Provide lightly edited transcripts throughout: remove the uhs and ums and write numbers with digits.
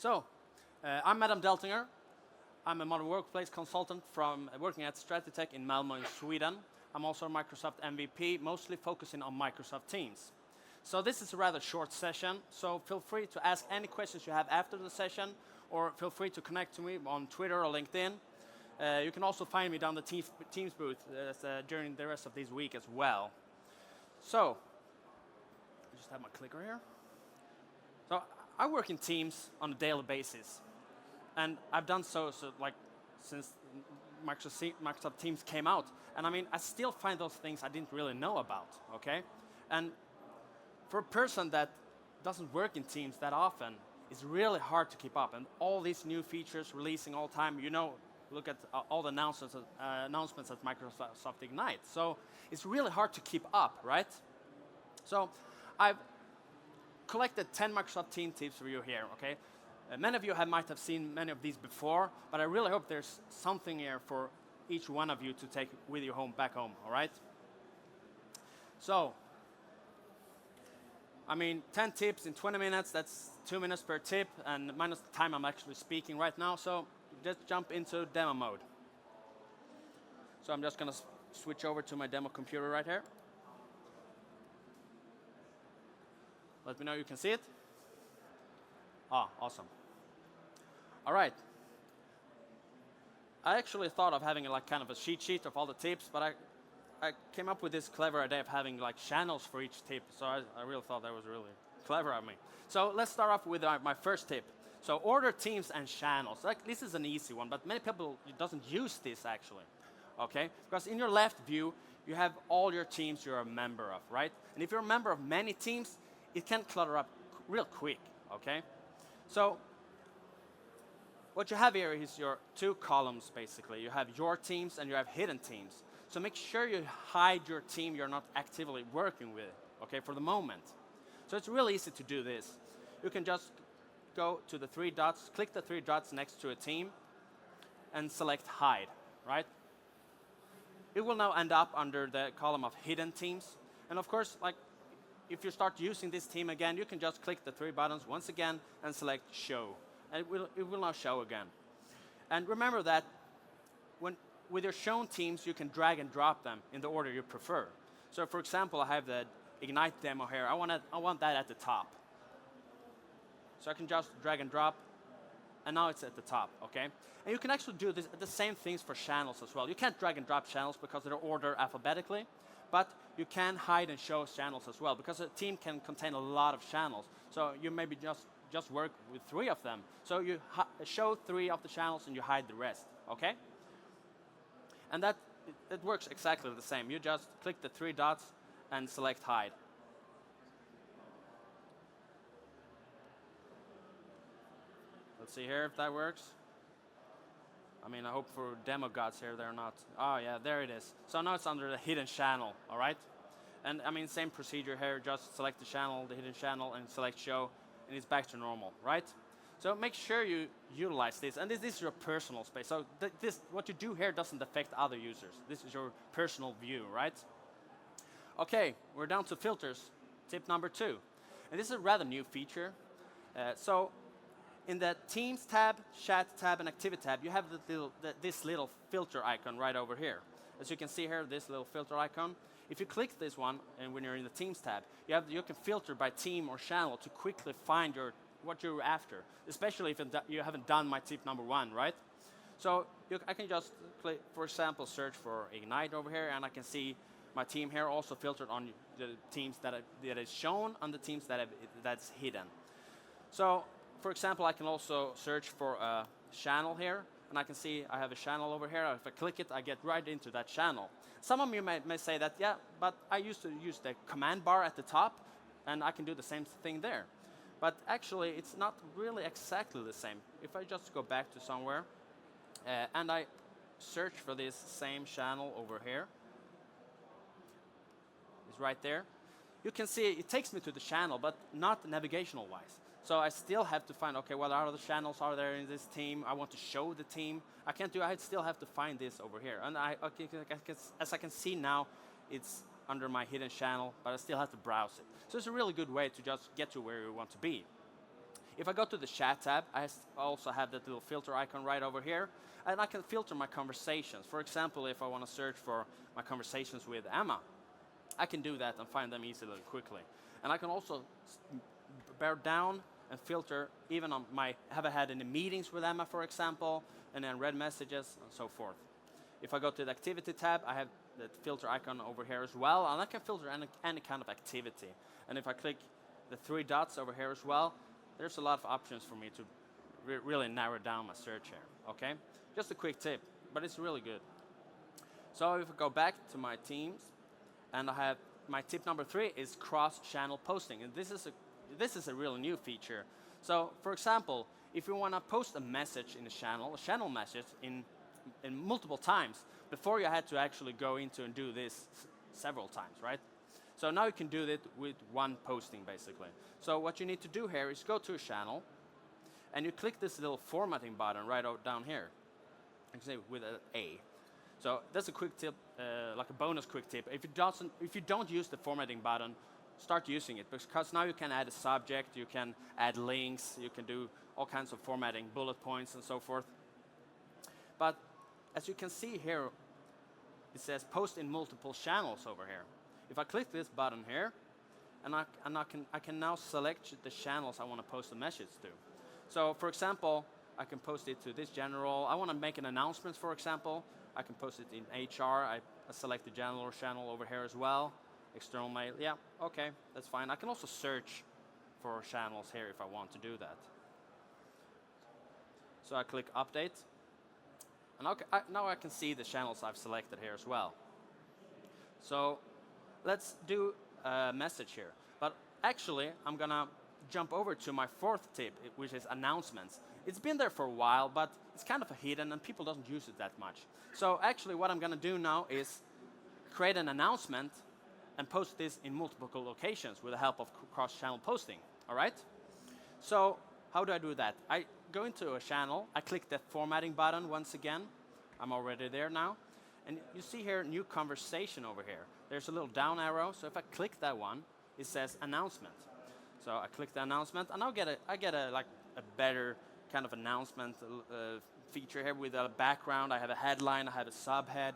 I'm Adam Deltinger. I'm a modern workplace consultant from working at Stratitech in Malmö in Sweden. I'm also a Microsoft MVP, mostly focusing on Microsoft Teams. So this is a rather short session, so feel free to ask any questions you have after the session, or feel free to connect to me on Twitter or LinkedIn. You can also find me down the Teams booth during the rest of this week as well. So, I just have my clicker here. So I work in Teams on a daily basis, and I've done so since Microsoft Teams came out. And I mean, I still find those things I didn't really know about, okay? And for a person that doesn't work in Teams that often, it's really hard to keep up. And all these new features releasing all the time, look at all the announcements at Microsoft Ignite. So it's really hard to keep up, right? So I've collected 10 Microsoft Teams tips for you here, okay? Many of you might have seen many of these before, but I really hope there's something here for each one of you to take with you back home, all right? So, I mean, 10 tips in 20 minutes, that's 2 minutes per tip, and minus the time I'm actually speaking right now, so just jump into demo mode. So I'm just gonna switch over to my demo computer right here. Let me know you can see it. Ah, awesome. All right. I actually thought of having kind of a cheat sheet of all the tips, but I came up with this clever idea of having channels for each tip. So I really thought that was really clever of me. So let's start off with my first tip. So order teams and channels. This is an easy one, but many people doesn't use this actually. Okay? Because in your left view, you have all your teams you're a member of, right? And if you're a member of many teams, it can clutter up real quick, okay? So what you have here is your two columns, basically. You have your teams and you have hidden teams. So make sure you hide your team you're not actively working with, okay, for the moment. So it's really easy to do this. You can just go to the three dots, click the three dots next to a team, and select hide, right? It will now end up under the column of hidden teams. And of course, if you start using this team again, you can just click the three buttons once again and select show. And it will now show again. And remember that with your shown teams, you can drag and drop them in the order you prefer. So for example, I have the Ignite demo here. I want that at the top. So I can just drag and drop, and now it's at the top, okay? And you can actually do the same things for channels as well. You can't drag and drop channels because they're ordered alphabetically, but you can hide and show channels as well, because a team can contain a lot of channels. So you maybe just work with 3 of them. So you show 3 of the channels and you hide the rest, okay? And it works exactly the same. You just click the 3 dots and select hide. Let's see here if that works. I mean, I hope for demo gods here, they're not. Oh yeah, there it is. So now it's under the hidden channel, all right? And I mean, same procedure here, just select the channel, the hidden channel, and select show, and it's back to normal, right? So make sure you utilize this, and this is your personal space. So what you do here doesn't affect other users. This is your personal view, right? Okay, we're down to filters, tip number 2. And this is a rather new feature. So in the Teams tab, Chat tab, and Activity tab, you have this little filter icon right over here. As you can see here, this little filter icon. If you click this one, and when you're in the Teams tab, you can filter by team or channel to quickly find what you're after, especially if you haven't done my tip number 1, right? So I can just, for example, search for Ignite over here, and I can see my team here also filtered on the teams that is shown on the teams that's hidden. So, for example, I can also search for a channel here, and I can see I have a channel over here. If I click it, I get right into that channel. Some of you may say that, yeah, but I used to use the command bar at the top, and I can do the same thing there. But actually, it's not really exactly the same. If I just go back to somewhere, and I search for this same channel over here, it's right there. You can see it takes me to the channel, but not navigational-wise. So I still have to find, okay, what other channels are there in this team? I want to show the team. I still have to find this over here. And as I can see now, it's under my hidden channel, but I still have to browse it. So it's a really good way to just get to where you want to be. If I go to the chat tab, I also have that little filter icon right over here, and I can filter my conversations. For example, if I want to search for my conversations with Emma, I can do that and find them easily and quickly. And I can also bear down and filter even on have I had any meetings with Emma, for example, and then read messages and so forth. If I go to the activity tab, I have the filter icon over here as well, and I can filter any kind of activity. And if I click the 3 dots over here as well, there's a lot of options for me to really narrow down my search here, okay? Just a quick tip, but it's really good. So if I go back to my teams, and I have my tip number 3 is cross-channel posting, and this is a really new feature. So for example, if you want to post a message in a channel message in multiple times, before you had to actually go into and do this several times, right? So now you can do it with one posting, basically. So what you need to do here is go to a channel, and you click this little formatting button right down here. You can say with an A. So that's a quick tip, like a bonus quick tip. If you don't use the formatting button, start using it, because now you can add a subject, you can add links, you can do all kinds of formatting, bullet points and so forth. But as you can see here, it says post in multiple channels over here. If I click this button here, and I can now select the channels I want to post a message to. So for example, I can post it to this general. I want to make an announcement, for example. I can post it in HR. I select the general channel over here as well. External mail, yeah, okay, that's fine. I can also search for channels here if I want to do that. So I click update. And now I can see the channels I've selected here as well. So let's do a message here. But actually, I'm gonna jump over to my 4th tip, which is announcements. It's been there for a while, but it's kind of hidden and people don't use it that much. So actually what I'm gonna do now is create an announcement and post this in multiple locations with the help of cross-channel posting, all right? So how do I do that? I go into a channel, I click the formatting button once again. I'm already there now. And you see here, new conversation over here. There's a little down arrow, so if I click that one, it says announcement. So I click the announcement, and I get a better kind of announcement feature here with a background. I have a headline, I have a subhead.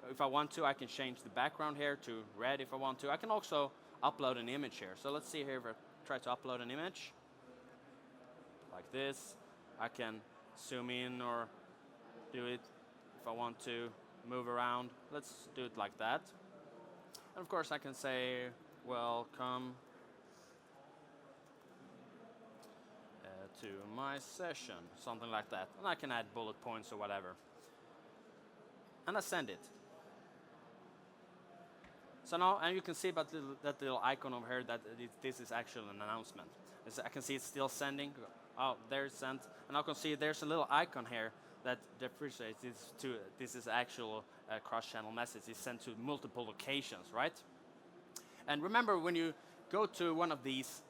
If I want to, I can change the background here to red if I want to. I can also upload an image here. So let's see here if I try to upload an image. Like this. I can zoom in or do it if I want to move around. Let's do it like that. And of course I can say, welcome to my session, something like that. And I can add bullet points or whatever. And I send it. So now, and you can see about that little icon over here that this is actually an announcement. I can see it's still sending. Oh, there's sent. And I can see there's a little icon here that differentiates this is actual cross-channel message. It's sent to multiple locations, right? And remember, when you go to one of these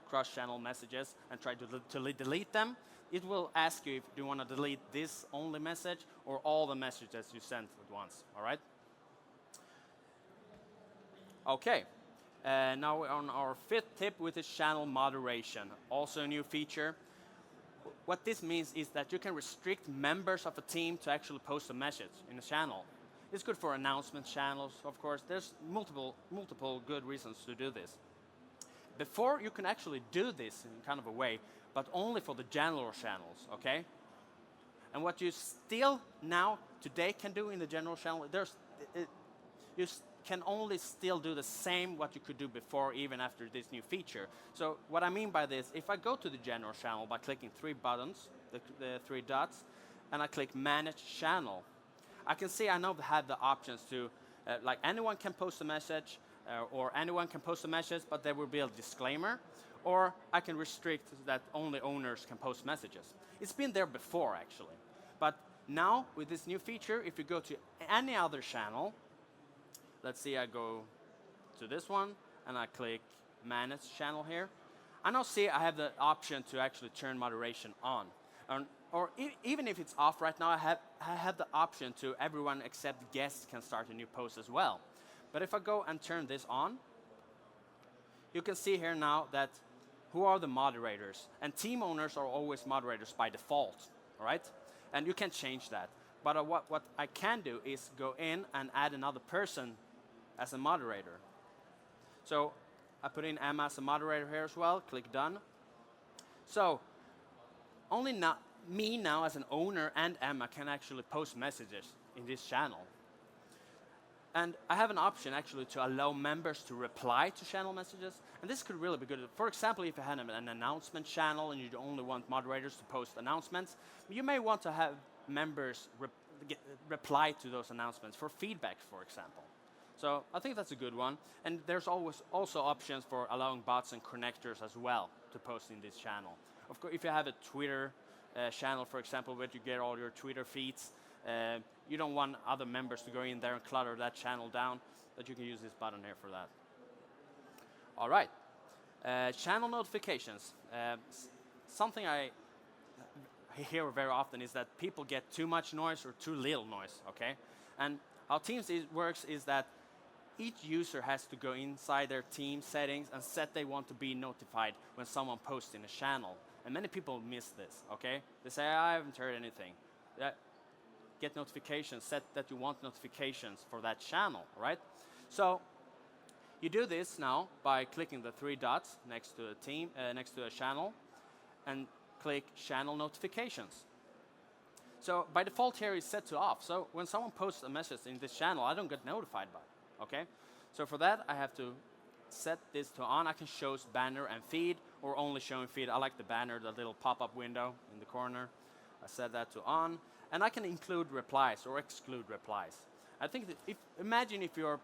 cross-channel messages and try to delete them, it will ask you if you want to delete this only message or all the messages you sent at once, all right? Okay, now we're on our 5th tip, which is channel moderation. Also a new feature. What this means is that you can restrict members of a team to actually post a message in a channel. It's good for announcement channels, of course. There's multiple good reasons to do this. Before, you can actually do this in kind of a way, but only for the general channels, okay? And what you still now, today, can do in the general channel, you can only still do the same what you could do before, even after this new feature. So what I mean by this, if I go to the general channel by clicking 3 buttons, the 3 dots, and I click Manage Channel, I can see I now have the options to, like anyone can post a message, or anyone can post a message, but there will be a disclaimer, or I can restrict that only owners can post messages. It's been there before, actually. But now, with this new feature, if you go to any other channel, let's see, I go to this one, and I click Manage Channel here. I now see I have the option to actually turn moderation on. Or even if it's off right now, I have the option to everyone except guests can start a new post as well. But if I go and turn this on, you can see here now that who are the moderators? And team owners are always moderators by default, all right? And you can change that. But what I can do is go in and add another person as a moderator. So I put in Emma as a moderator here as well, click done. So only me now as an owner and Emma can actually post messages in this channel. And I have an option actually to allow members to reply to channel messages. And this could really be good. For example, if you had an announcement channel and you only want moderators to post announcements, you may want to have members reply to those announcements for feedback, for example. So I think that's a good one. And there's always also options for allowing bots and connectors as well to post in this channel. Of course, if you have a Twitter channel, for example, where you get all your Twitter feeds, you don't want other members to go in there and clutter that channel down, but you can use this button here for that. All right, channel notifications. Something I hear very often is that people get too much noise or too little noise, okay? And how Teams works is that each user has to go inside their team settings and set they want to be notified when someone posts in a channel. And many people miss this, okay? They say, I haven't heard anything. Get notifications, set that you want notifications for that channel, right? So you do this now by clicking the three dots next to a team, next to a channel, and click channel notifications. So by default here is set to off. So when someone posts a message in this channel, I don't get notified by it, okay? So for that, I have to set this to on. I can show banner and feed, or only showing feed. I like the banner, the little pop-up window in the corner. I set that to on. And I can include replies or exclude replies. I think that imagine if you're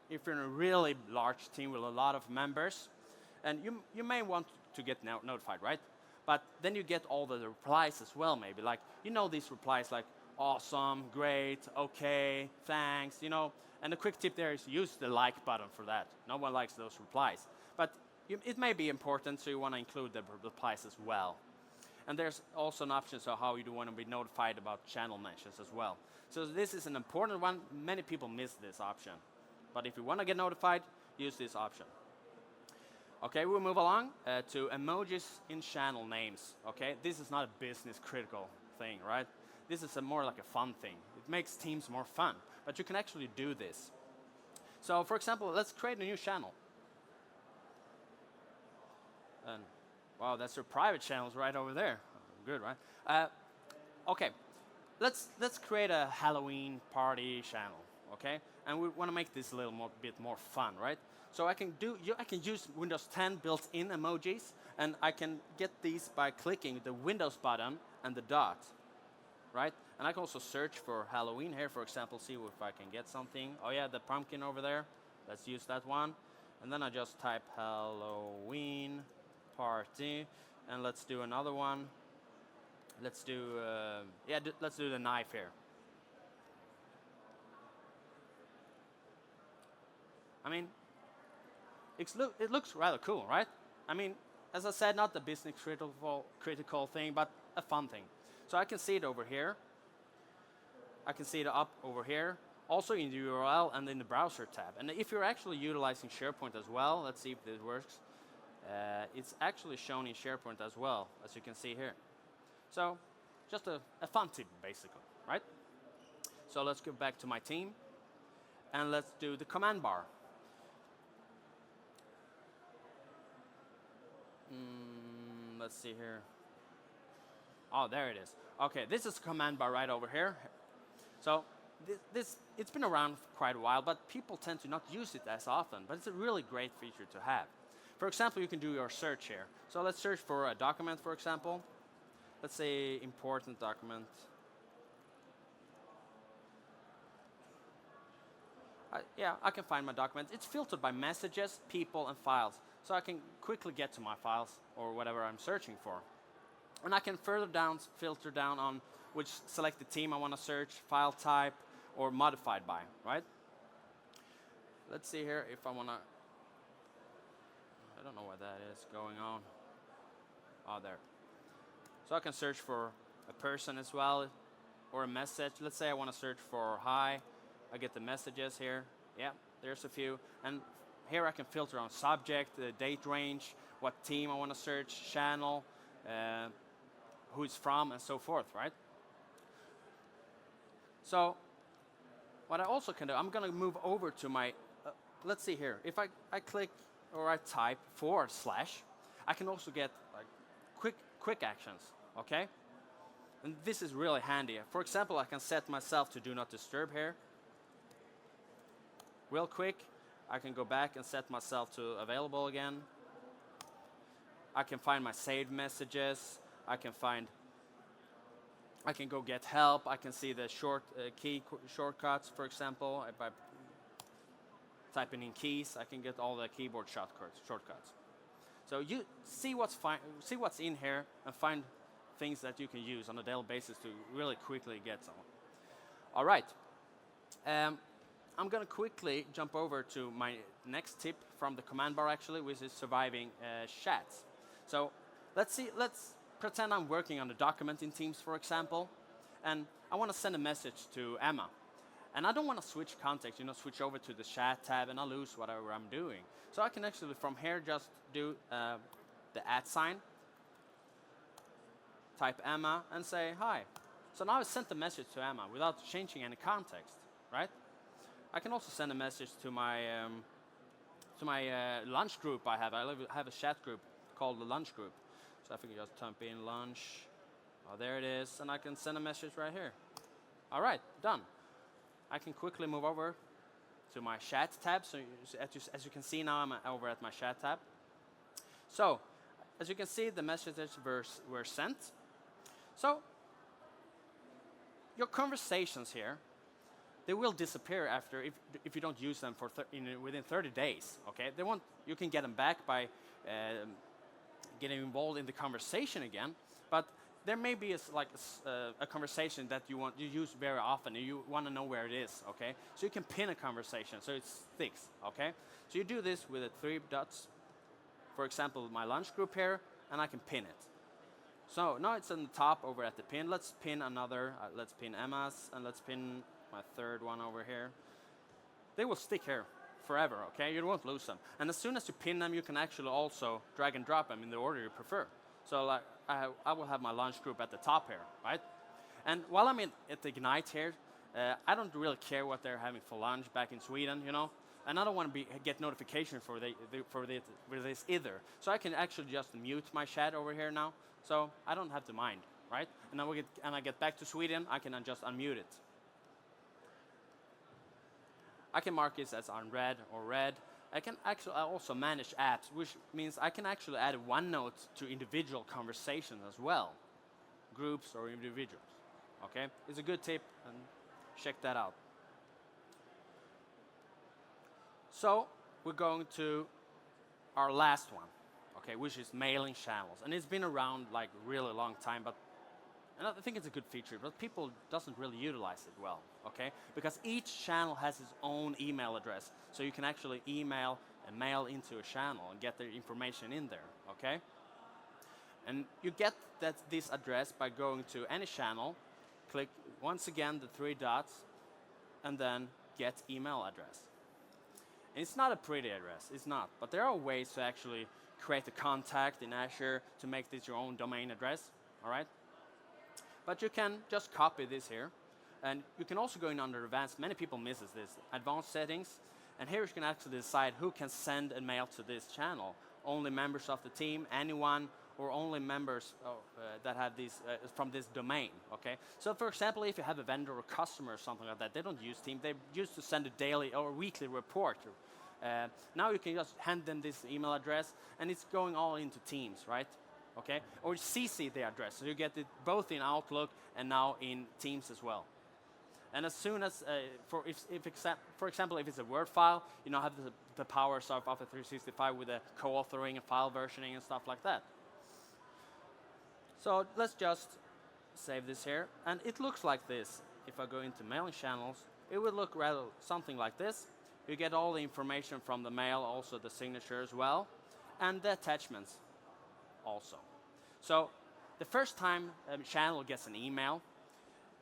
in a really large team with a lot of members, and you may want to get notified, right? But then you get all the replies as well, maybe. Like, these replies like, awesome, great, okay, thanks, And the quick tip there is use the like button for that. No one likes those replies. But it may be important, so you want to include the replies as well. And there's also an option so how you do want to be notified about channel mentions as well. So this is an important one. Many people miss this option. But if you want to get notified, use this option. Okay, we'll move along to emojis in channel names. Okay, this is not a business critical thing, right? This is more like a fun thing. It makes Teams more fun, but you can actually do this. So for example, let's create a new channel. And wow, that's your private channels right over there. Good, right? Okay, let's create a Halloween party channel, okay? And we want to make this a little bit more fun, right? So I can use Windows 10 built-in emojis, and I can get these by clicking the Windows button and the dot, right? And I can also search for Halloween here, for example, see if I can get something. Oh yeah, the pumpkin over there. Let's use that one. And then I just type Halloween party, and let's do another one. Let's do let's do the knife here. I mean, it looks rather cool, right? I mean, as I said, not the business critical thing, but a fun thing. So I can see it over here. I can see it up over here, also in the URL and in the browser tab. And if you're actually utilizing SharePoint as well, let's see if this works. It's actually shown in SharePoint as well, as you can see here. So just a fun tip, basically, right? So let's go back to my team, and let's do the command bar. Let's see here. Oh, there it is. Okay, this is the command bar right over here. So it's been around for quite a while, but people tend to not use it as often, but it's a really great feature to have. For example, you can do your search here. So let's search for a document, for example. Let's say important document. Yeah, I can find my document. It's filtered by messages, people, and files. So I can quickly get to my files or whatever I'm searching for. And I can filter down on which selected team I want to search, file type, or modified by, right? Let's see here if I want to. I don't know what that is going on. Oh, there. So I can search for a person as well, or a message. Let's say I want to search for hi. I get the messages here. Yeah, there's a few. And here I can filter on subject, the date range, what team I want to search, channel, who it's from, and so forth, right? So what I also can do, I'm going to move over to my, let's see here. If I click or I type /, I can also get like quick actions, okay? And this is really handy. For example, I can set myself to do not disturb here. Real quick, I can go back and set myself to available again. I can find my saved messages. I can go get help. I can see the shortcuts, for example. By typing in keys, I can get all the keyboard shortcuts. So you see what's in here and find things that you can use on a daily basis to really quickly get someone. All right. I'm going to quickly jump over to my next tip from the command bar, actually, which is surviving chats. So let's pretend I'm working on a document in Teams, for example, and I want to send a message to Emma. And I don't want to switch context, switch over to the chat tab and I lose whatever I'm doing. So I can actually, from here, just do the @, type Emma, and say hi. So now I sent the message to Emma without changing any context, right? I can also send a message to my lunch group I have. I have a chat group called the lunch group. So I can just type in lunch. Oh, there it is. And I can send a message right here. All right, done. I can quickly move over to my chat tab. So as you can see now, I'm over at my chat tab. So as you can see, the messages were sent. So your conversations here, they will disappear after if you don't use them for within 30 days. Okay, you can get them back by getting involved in the conversation again. But there may be a conversation that you use very often, and you want to know where it is. Okay, so you can pin a conversation so it sticks. Okay, so you do this with the 3 dots. For example, my lunch group here, and I can pin it. So now it's on the top over at the pin. Let's pin another. Let's pin Emma's, and let's pin my third one over here. They will stick here forever, okay? You won't lose them. And as soon as you pin them, you can actually also drag and drop them in the order you prefer. So like I will have my lunch group at the top here, right? And while I'm at Ignite here, I don't really care what they're having for lunch back in Sweden, And I don't want to get notification for this either. So I can actually just mute my chat over here now. So I don't have to mind, right? And I get back to Sweden, I can just unmute it. I can mark it as unread or read. I can actually also manage apps, which means I can actually add OneNote to individual conversations as well, groups or individuals. Okay, it's a good tip, and check that out. So we're going to our last one, okay, which is mailing channels, and it's been around like really long time, and I think it's a good feature, but people doesn't really utilize it well, okay? Because each channel has its own email address, so you can actually email and mail into a channel and get the information in there, okay? And you get this address by going to any channel, click once again the 3 dots, and then get email address. And it's not a pretty address, it's not, but there are ways to actually create a contact in Azure to make this your own domain address, all right? But you can just copy this here, and you can also go in under advanced. Many people misses this, advanced settings, and here you can actually decide who can send a mail to this channel. Only members of the team, anyone, or only members that have these from this domain, okay? So for example, if you have a vendor or customer or something like that, they don't use Team, they used to send a daily or weekly report. Now you can just hand them this email address, and it's going all into Teams, right? Okay, or CC the address, so you get it both in Outlook and now in Teams as well. And as soon as, for example, if it's a Word file, have the powers of Office 365 with the co-authoring and file versioning and stuff like that. So let's just save this here, and it looks like this. If I go into mailing channels, it would look rather something like this. You get all the information from the mail, also the signature as well, and the attachments also. So the first time a channel gets an email,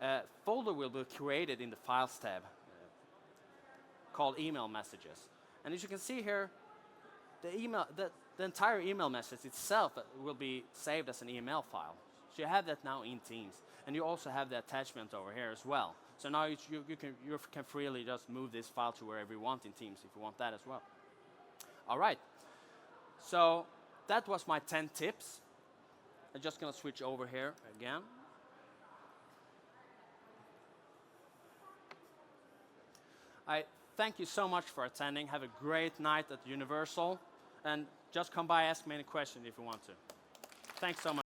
a folder will be created in the Files tab called Email Messages. And as you can see here, the entire email message itself will be saved as an email file. So you have that now in Teams. And you also have the attachment over here as well. So now you can freely just move this file to wherever you want in Teams if you want that as well. All right. So that was my 10 tips. I'm just going to switch over here again. I thank you so much for attending. Have a great night at Universal. And just come by, ask me any question if you want to. Thanks so much.